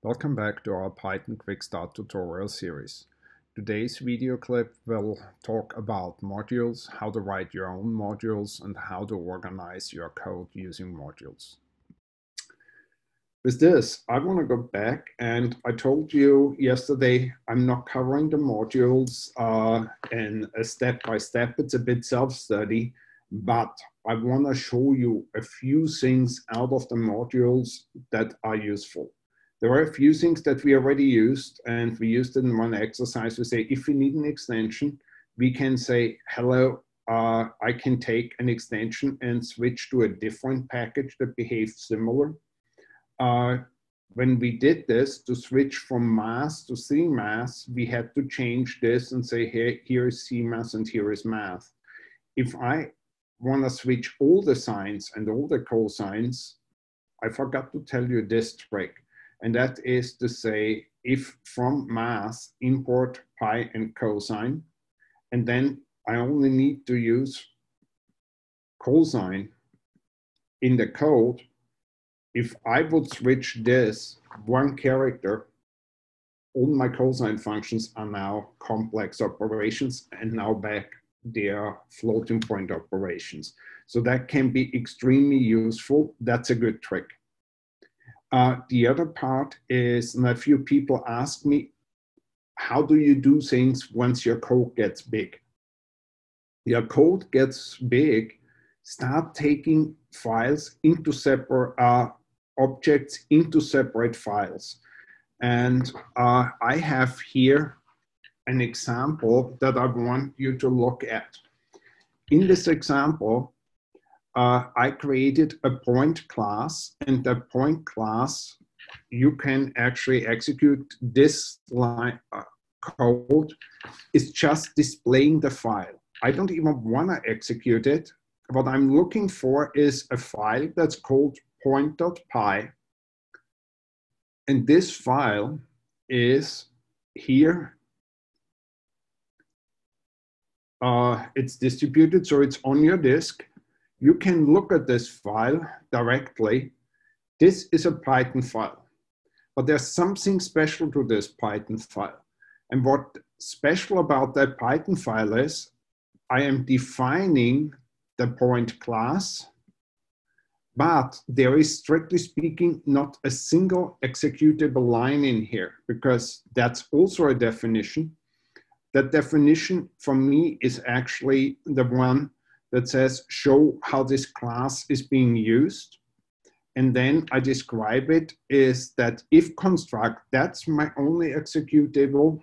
Welcome back to our Python Quickstart tutorial series. Today's video clip will talk about modules, how to write your own modules, and how to organize your code using modules. With this, I want to go back, and I told you yesterday I'm not covering the modules in a step-by-step. It's a bit self-study, but I want to show you a few things out of the modules that are useful. There are a few things that we already used, and we used it in one exercise. We say, if we need an extension, we can say, hello, I can take an extension and switch to a different package that behaves similar. When we did this, to switch from math to CMath, we had to change this and say, hey, here is CMath and here is math. If I want to switch all the signs and all the cosines, I forgot to tell you this trick. And that is to say, if from math, import pi and cosine, and then I only need to use cosine in the code. If I would switch this one character, all my cosine functions are now complex operations, and now back they are floating point operations. So that can be extremely useful. That's a good trick. The other part is, and a few people ask me, how do you do things once your code gets big? Your code gets big, start taking files into separate objects into separate files. And I have here an example that I want you to look at. In this example, I created a point class, and the point class, you can actually execute this line code. It's just displaying the file. I don't even want to execute it. What I'm looking for is a file that's called point.py. And this file is here. It's distributed, so it's on your disk. You can look at this file directly. This is a Python file, but there's something special to this Python file. And what special about that Python file is, I am defining the point class, but there is, strictly speaking, not a single executable line in here, because that's also a definition. That definition for me is actually the one that says, show how this class is being used. And then I describe it is that if construct, that's my only executable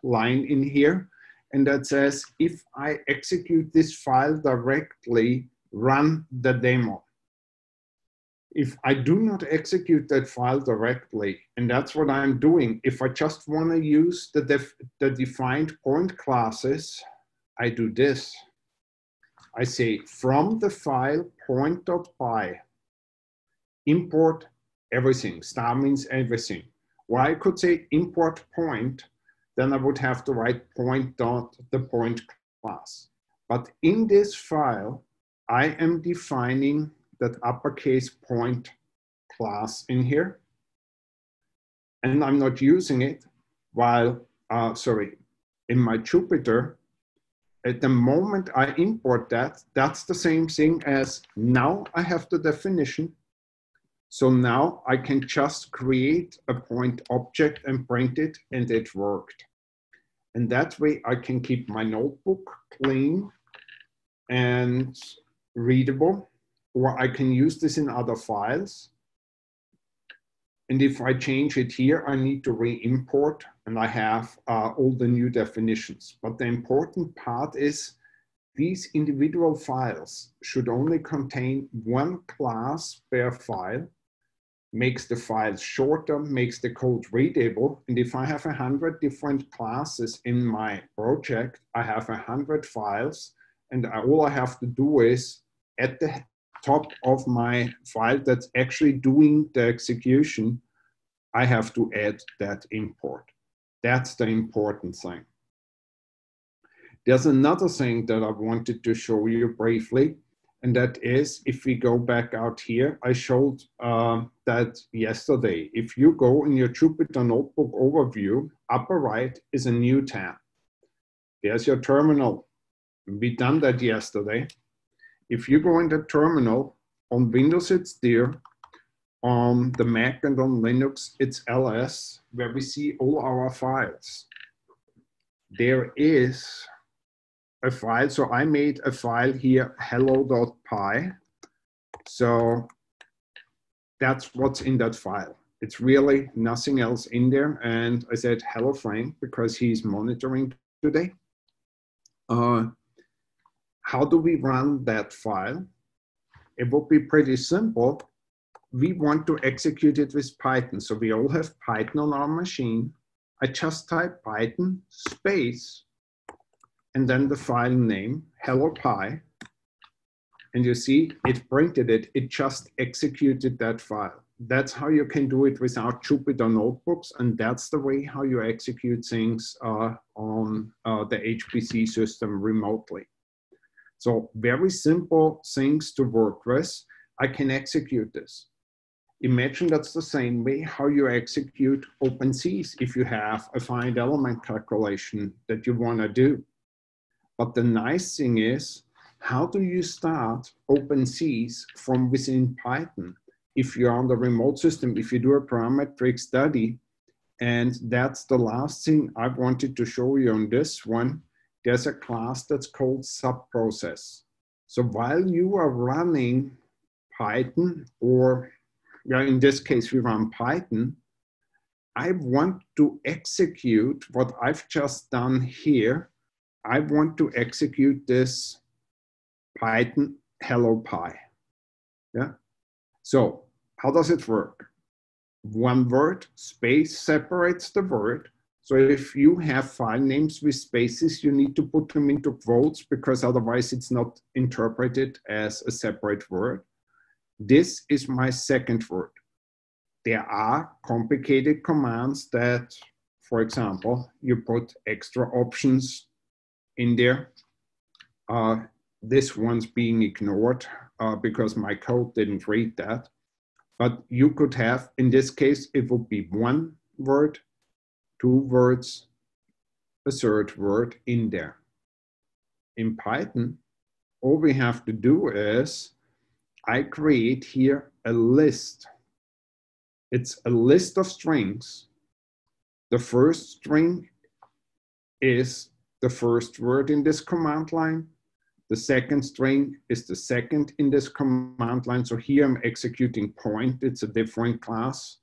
line in here. And that says, if I execute this file directly, run the demo. If I do not execute that file directly, and that's what I'm doing, if I just want to use the defined point classes, I do this. I say from the file point.py, import everything. Star means everything. Well, I could say import point, then I would have to write point.the point class. But in this file, I am defining that uppercase point class in here. And I'm not using it while, in my Jupyter, at the moment I import that, that's the same thing as now I have the definition. So now I can just create a point object and print it, and it worked. And that way I can keep my notebook clean and readable, or I can use this in other files. And if I change it here, I need to re-import, and I have all the new definitions. But the important part is these individual files should only contain one class per file, makes the files shorter, makes the code readable. And if I have 100 different classes in my project, I have 100 files, and all I have to do is at the top of my file that's actually doing the execution, I have to add that import. That's the important thing. There's another thing that I wanted to show you briefly, And that is, if we go back out here, I showed that yesterday. If you go in your Jupyter Notebook overview, upper right is a new tab. There's your terminal. We done that yesterday. If you go in the terminal, on Windows it's there, on the Mac and on Linux it's ls, where we see all our files. There is a file, so I made a file here, hello.py. So that's what's in that file. It's really nothing else in there. And I said, hello Frank, because he's monitoring today. How do we run that file? It will be pretty simple. We want to execute it with Python. So we all have Python on our machine. I just type Python space, and then the file name, hello.py. And you see, it printed it. It just executed that file. That's how you can do it without Jupyter Notebooks. And that's the way how you execute things on the HPC system remotely. So very simple things to work with. I can execute this. Imagine that's the same way how you execute OpenSeas if you have a finite element calculation that you want to do. But the nice thing is, how do you start OpenSeas from within Python? If you're on the remote system, if you do a parametric study, and that's the last thing I wanted to show you on this one, there's a class that's called subprocess. So while you are running Python, or in this case, we run Python, I want to execute what I've just done here. I want to execute this Python hello.py. Yeah. So how does it work? One word, space separates the word. So if you have file names with spaces, you need to put them into quotes because otherwise it's not interpreted as a separate word. This is my second word. There are complicated commands that, for example, you put extra options in there. This one's being ignored because my code didn't read that. But you could have, in this case, it would be one word, two words, a third word in there. In Python, all we have to do is I create here a list. It's a list of strings. The first string is the first word in this command line. The second string is the second in this command line. So here I'm executing point. It's a different class.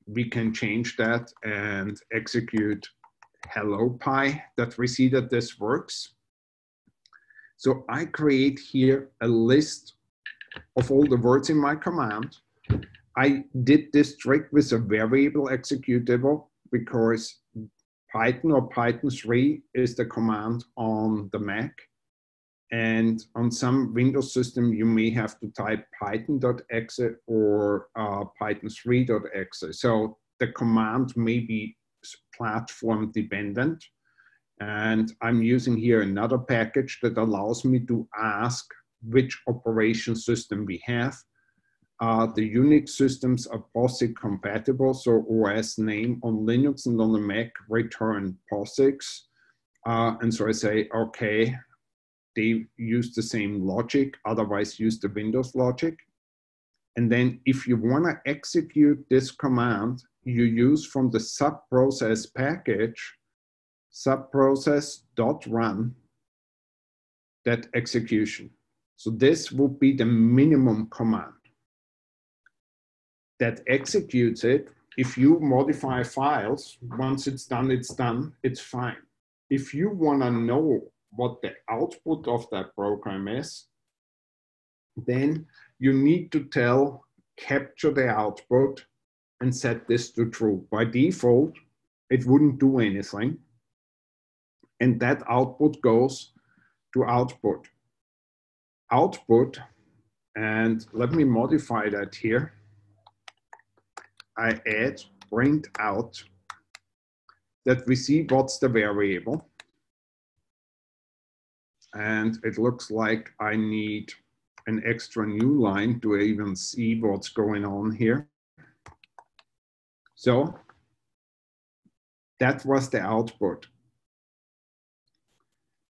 We can change that and execute hello.py that we see that this works. So I create here a list of all the words in my command. I did this trick with a variable executable because Python or Python 3 is the command on the Mac. And on some Windows system, you may have to type python.exe or python3.exe. So the command may be platform dependent. And I'm using here another package that allows me to ask which operation system we have. The Unix systems are POSIX compatible, so OS name on Linux and on the Mac return POSIX. And so I say, okay, they use the same logic, otherwise use the Windows logic. And then if you want to execute this command, you use from the subprocess package, subprocess.run, that execution. So this would be the minimum command that executes it. If you modify files, once it's done, it's fine. If you want to know what the output of that program is, then you need to tell capture the output and set this to true. By default, it wouldn't do anything. And that output goes to output. Output, and let me modify that here. I add print out that we see what's the variable. and it looks like I need an extra new line to even see what's going on here. So that was the output.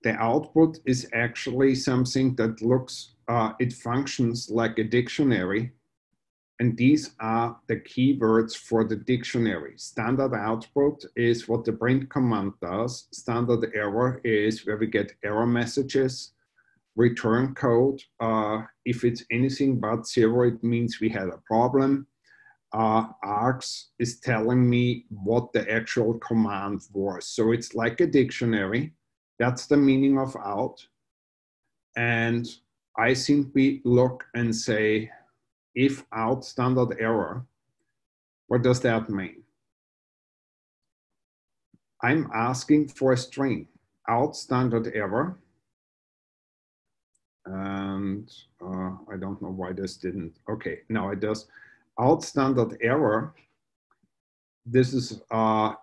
The output is actually something that looks, it functions like a dictionary. And these are the keywords for the dictionary. Standard output is what the print command does. Standard error is where we get error messages. Return code, if it's anything but 0, it means we had a problem. Args is telling me what the actual command was. So it's like a dictionary. That's the meaning of out. And I simply look and say, if out standard error, what does that mean? I'm asking for a string, out standard error. And I don't know why this didn't. Okay, now it does. Out standard error, this is a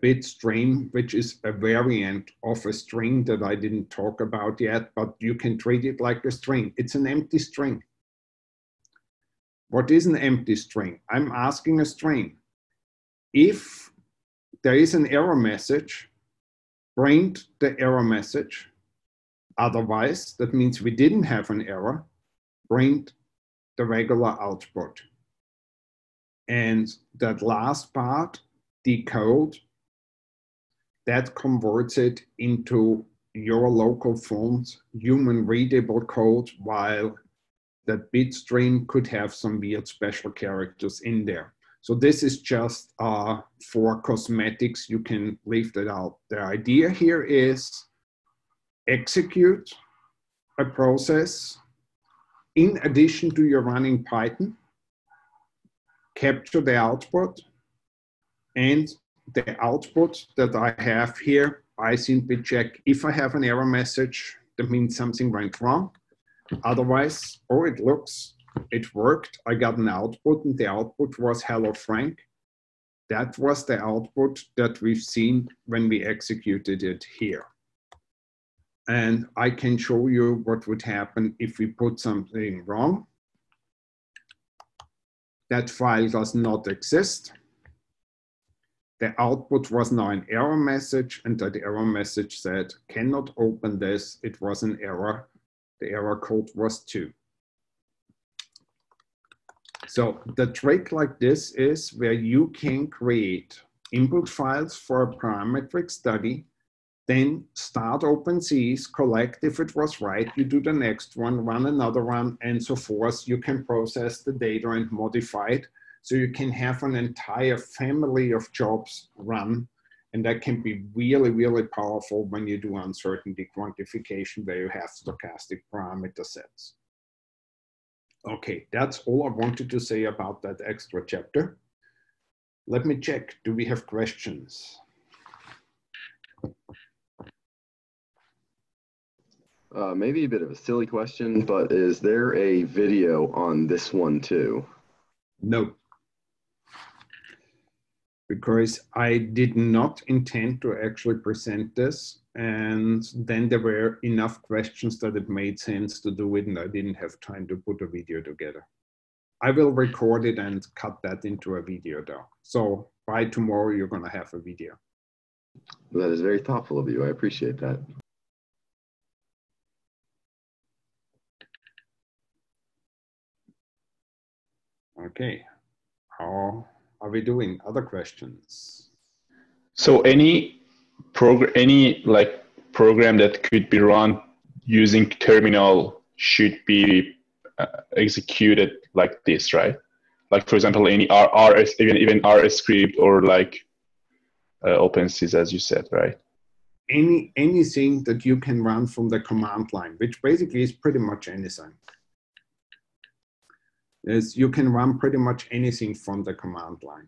bit string, which is a variant of a string that I didn't talk about yet, but you can treat it like a string. It's an empty string. What is an empty string? I'm asking a string. If there is an error message, print the error message. Otherwise, that means we didn't have an error, print the regular output. And that last part, decode, that converts it into your local font, human readable code, while that bit string could have some weird special characters in there. So this is just for cosmetics, you can leave that out. The idea here is execute a process in addition to your running Python, capture the output, and the output that I have here, I simply check if I have an error message, that means something went wrong. Otherwise, oh, it worked. I got an output, and the output was hello Frank. That was the output that we've seen when we executed it here. And I can show you what would happen if we put something wrong. That file does not exist. The output was now an error message, and that error message said, cannot open this. It was an error. The error code was 2. So the trick like this is where you can create input files for a parametric study, then start OpenCs, collect if it was right, you do the next one, run another one, and so forth. You can process the data and modify it. So you can have an entire family of jobs run. And that can be really, really powerful when you do uncertainty quantification where you have stochastic parameter sets. Okay, that's all I wanted to say about that extra chapter. Let me check, do we have questions? Maybe a bit of a silly question, but is there a video on this one too? No. Because I did not intend to actually present this. And then there were enough questions that it made sense to do it, and I didn't have time to put a video together. I will record it and cut that into a video though. So by tomorrow, you're gonna have a video. That is very thoughtful of you. I appreciate that. Okay, how are we doing? Other questions? So any program that could be run using terminal should be executed like this, right? Like for example, any RS, even RS script or like OpenSys, as you said, right? Anything that you can run from the command line, which basically is pretty much anything. You can run pretty much anything from the command line.